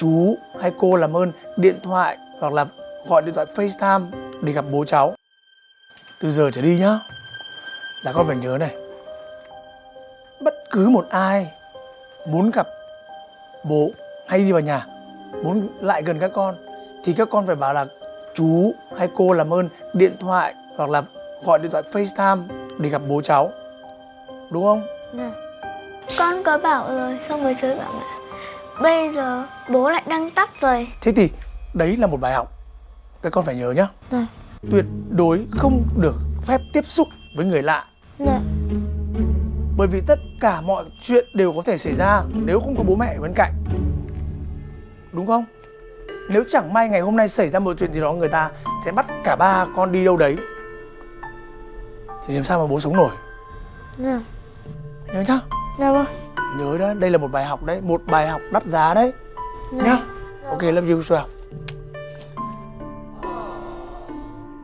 chú hay cô làm ơn điện thoại hoặc là gọi điện thoại FaceTime để gặp bố cháu. Từ giờ trở đi nhá, là con phải nhớ này. Bất cứ một ai muốn gặp bố hay đi vào nhà, muốn lại gần các con, thì các con phải bảo là chú hay cô làm ơn điện thoại hoặc là gọi điện thoại FaceTime để gặp bố cháu. Đúng không? Dạ. Con có bảo rồi, xong rồi chơi bảo là bây giờ bố lại đang tắt rồi. Thế thì đấy là một bài học các con phải nhớ nhá. Dạ. Tuyệt đối không được phép tiếp xúc với người lạ. Dạ. Bởi vì tất cả mọi chuyện đều có thể xảy ra nếu không có bố mẹ ở bên cạnh. Đúng không? Nếu chẳng may ngày hôm nay xảy ra một chuyện gì đó, người ta sẽ bắt cả ba con đi đâu đấy, thì làm sao mà bố sống nổi. Dạ. Nhớ nhá. Dạ vâng. Nhớ đó, đây là một bài học đấy, một bài học đắt giá đấy. Dạ. Nhá. Ok, love you, Xuân.